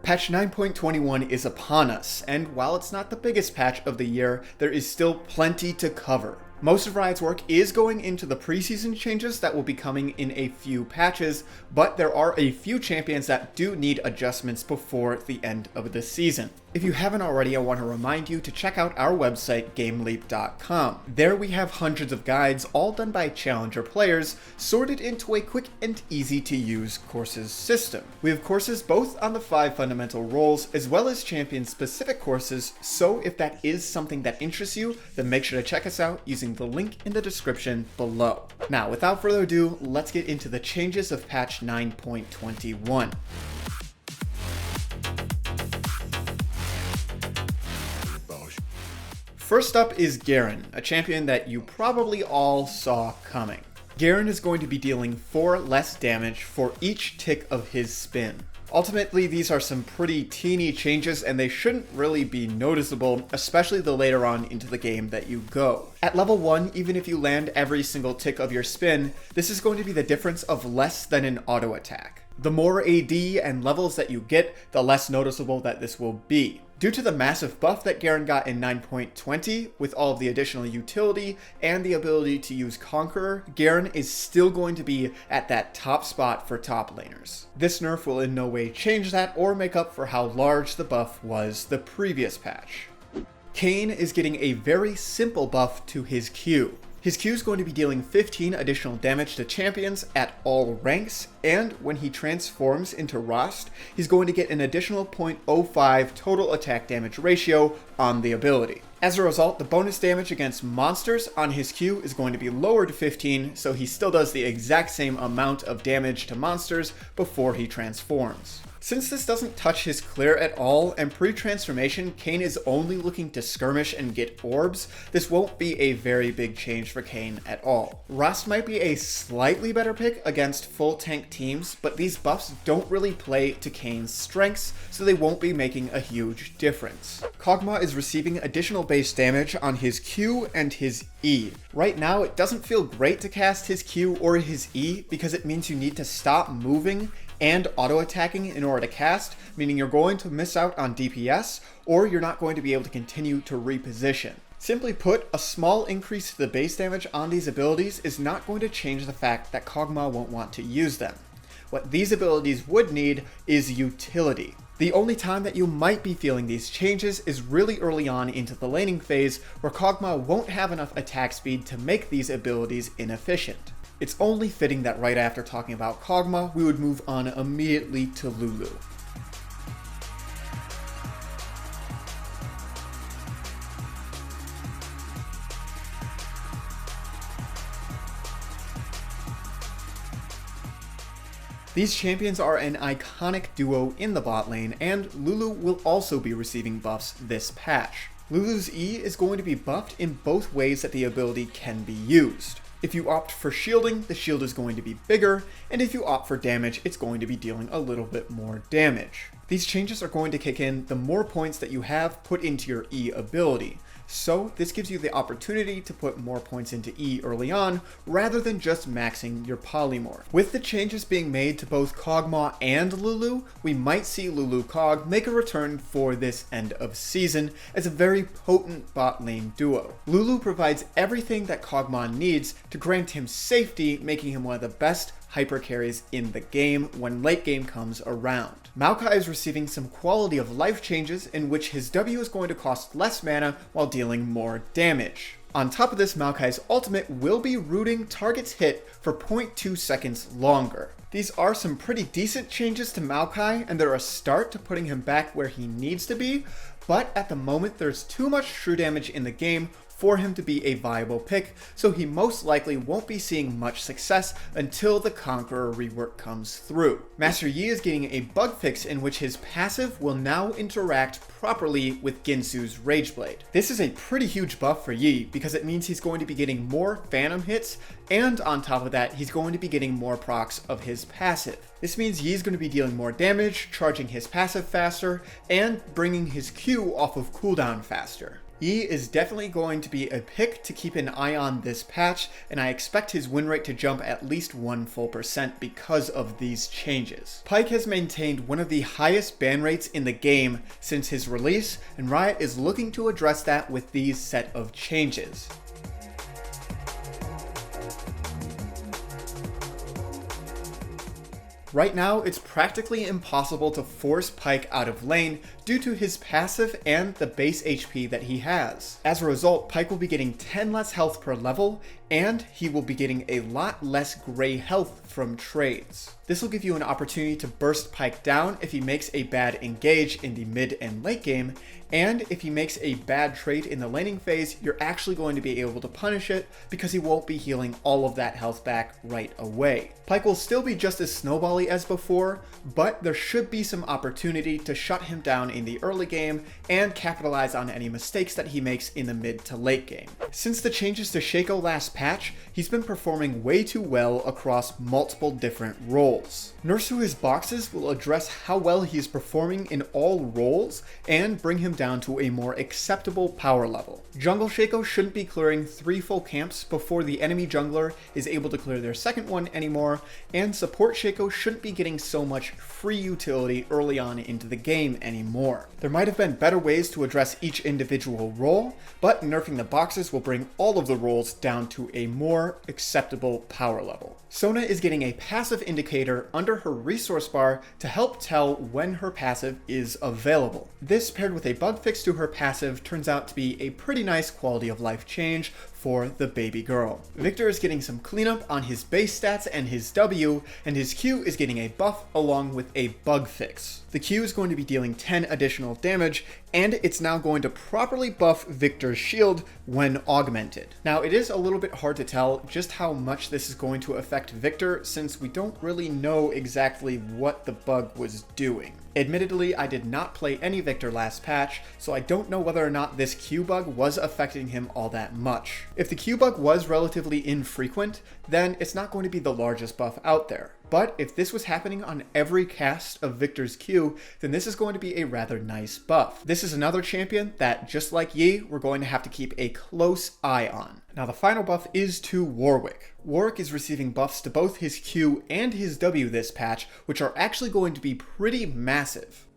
Patch 9.21 is upon us, and while it's not the biggest patch of the year, there is still plenty to cover. Most of Riot's work is going into the preseason changes that will be coming in a few patches, but there are a few champions that do need adjustments before the end of the season. If you haven't already, I want to remind you to check out our website, GameLeap.com. There we have hundreds of guides, all done by challenger players, sorted into a quick and easy to use courses system. We have courses both on the 5 fundamental roles, as well as champion-specific courses, so if that is something that interests you, then make sure to check us out using the link in the description below. Now, without further ado, let's get into the changes of patch 9.21. First up is Garen, a champion that you probably all saw coming. Garen is going to be dealing 4 less damage for each tick of his spin. Ultimately, these are some pretty teeny changes and they shouldn't really be noticeable, especially the later on into the game that you go. At level 1, even if you land every single tick of your spin, this is going to be the difference of less than an auto attack. The more AD and levels that you get, the less noticeable that this will be. Due to the massive buff that Garen got in 9.20, with all of the additional utility and the ability to use Conqueror, Garen is still going to be at that top spot for top laners. This nerf will in no way change that or make up for how large the buff was the previous patch. Kain is getting a very simple buff to his Q. His Q is going to be dealing 15 additional damage to champions at all ranks, and when he transforms into Rost, he's going to get an additional 0.05 total attack damage ratio on the ability. As a result, the bonus damage against monsters on his Q is going to be lowered to 15, so he still does the exact same amount of damage to monsters before he transforms. Since this doesn't touch his clear at all, and pre-transformation Kain is only looking to skirmish and get orbs, this won't be a very big change for Kain at all. Rost might be a slightly better pick against full tank teams, but these buffs don't really play to Kain's strengths, so they won't be making a huge difference. Kog'Maw is receiving additional base damage on his Q and his E. Right now, it doesn't feel great to cast his Q or his E because it means you need to stop moving and auto-attacking in order to cast, meaning you're going to miss out on DPS, or you're not going to be able to continue to reposition. Simply put, a small increase to the base damage on these abilities is not going to change the fact that Kog'Maw won't want to use them. What these abilities would need is utility. The only time that you might be feeling these changes is really early on into the laning phase, where Kog'Maw won't have enough attack speed to make these abilities inefficient. It's only fitting that right after talking about Kog'Maw, we would move on immediately to Lulu. These champions are an iconic duo in the bot lane, and Lulu will also be receiving buffs this patch. Lulu's E is going to be buffed in both ways that the ability can be used. If you opt for shielding, the shield is going to be bigger, and if you opt for damage, it's going to be dealing a little bit more damage. These changes are going to kick in the more points that you have put into your E ability. So this gives you the opportunity to put more points into E early on, rather than just maxing your polymorph. With the changes being made to both Kog'Maw and Lulu, we might see Lulu Kog make a return for this end of season as a very potent bot lane duo. Lulu provides everything that Kog'Maw needs to grant him safety, making him one of the best hyper carries in the game when late game comes around. Maokai is receiving some quality of life changes in which his W is going to cost less mana while dealing more damage. On top of this, Maokai's ultimate will be rooting targets hit for 0.2 seconds longer. These are some pretty decent changes to Maokai, and they're a start to putting him back where he needs to be, but at the moment there's too much true damage in the game for him to be a viable pick, so he most likely won't be seeing much success until the Conqueror rework comes through. Master Yi is getting a bug fix in which his passive will now interact properly with Ginsu's Rageblade. This is a pretty huge buff for Yi because it means he's going to be getting more phantom hits, and on top of that, he's going to be getting more procs of his passive. This means Yi's going to be dealing more damage, charging his passive faster, and bringing his Q off of cooldown faster. Yi is definitely going to be a pick to keep an eye on this patch, and I expect his win rate to jump at least 1 full percent because of these changes. Pyke has maintained one of the highest ban rates in the game since his release, and Riot is looking to address that with these set of changes. Right now, it's practically impossible to force Pyke out of lane due to his passive and the base HP that he has. As a result, Pyke will be getting 10 less health per level, and he will be getting a lot less gray health from trades. This will give you an opportunity to burst Pyke down if he makes a bad engage in the mid and late game, and if he makes a bad trade in the laning phase, you're actually going to be able to punish it because he won't be healing all of that health back right away. Pyke will still be just as snowbally as before, but there should be some opportunity to shut him down in the early game and capitalize on any mistakes that he makes in the mid to late game. Since the changes to Shaco last patch, he's been performing way too well across multiple different roles. Nerfs to his boxes will address how well he is performing in all roles and bring him down to a more acceptable power level. Jungle Shaco shouldn't be clearing 3 full camps before the enemy jungler is able to clear their second one anymore, and support Shaco shouldn't be getting so much free utility early on into the game anymore. There might have been better ways to address each individual role, but nerfing the boxes will bring all of the roles down to a more acceptable power level. Sona is getting a passive indicator under her resource bar to help tell when her passive is available. This, paired with a bug fix to her passive, turns out to be a pretty nice quality of life change for the baby girl. Viktor is getting some cleanup on his base stats and his W, and his Q is getting a buff along with a bug fix. The Q is going to be dealing 10 additional damage, and it's now going to properly buff Viktor's shield when augmented. Now, it is a little bit hard to tell just how much this is going to affect Viktor, since we don't really know exactly what the bug was doing. Admittedly, I did not play any Viktor last patch, so I don't know whether or not this Q bug was affecting him all that much. If the Q bug was relatively infrequent, then it's not going to be the largest buff out there. But if this was happening on every cast of Viktor's Q, then this is going to be a rather nice buff. This is another champion that, just like Yi, we're going to have to keep a close eye on. Now, the final buff is to Warwick. Warwick is receiving buffs to both his Q and his W this patch, which are actually going to be pretty massive.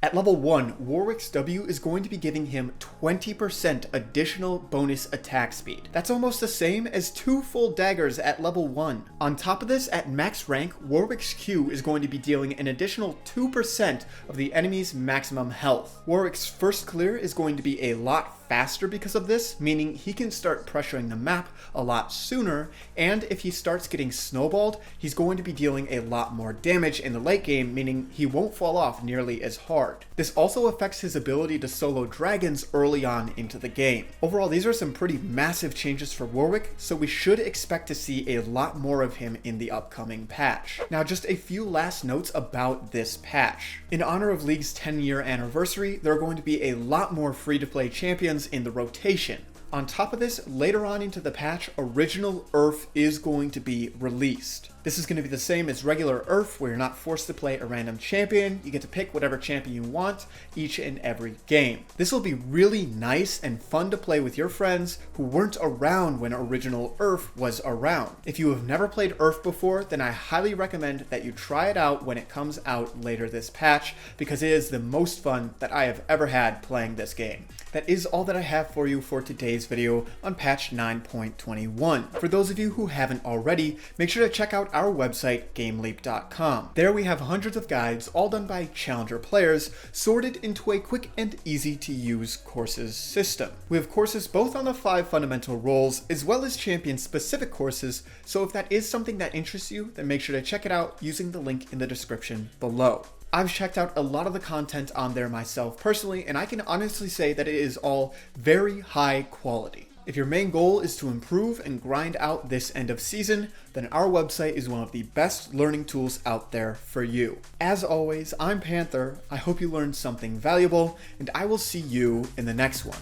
At level 1, Warwick's W is going to be giving him 20% additional bonus attack speed. That's almost the same as 2 full daggers at level 1. On top of this, at max rank, Warwick's Q is going to be dealing an additional 2% of the enemy's maximum health. Warwick's first clear is going to be a lot faster because of this, meaning he can start pressuring the map a lot sooner, and if he starts getting snowballed, he's going to be dealing a lot more damage in the late game, meaning he won't fall off nearly as hard. This also affects his ability to solo dragons early on into the game. Overall, these are some pretty massive changes for Warwick, so we should expect to see a lot more of him in the upcoming patch. Now, just a few last notes about this patch. In honor of League's 10-year anniversary, there are going to be a lot more free-to-play champions in the rotation. On top of this, later on into the patch, original URF is going to be released. This is going to be the same as regular URF, where you're not forced to play a random champion. You get to pick whatever champion you want each and every game. This will be really nice and fun to play with your friends who weren't around when original URF was around. If you have never played URF before, then I highly recommend that you try it out when it comes out later this patch, because it is the most fun that I have ever had playing this game. That is all that I have for you for today's video on patch 9.21. For those of you who haven't already, make sure to check out our website, GameLeap.com. There we have hundreds of guides, all done by challenger players, sorted into a quick and easy to use courses system. We have courses both on the 5 fundamental roles, as well as champion specific courses, so if that is something that interests you, then make sure to check it out using the link in the description below. I've checked out a lot of the content on there myself personally, and I can honestly say that it is all very high quality. If your main goal is to improve and grind out this end of season, then our website is one of the best learning tools out there for you. As always, I'm Panther. I hope you learned something valuable, and I will see you in the next one.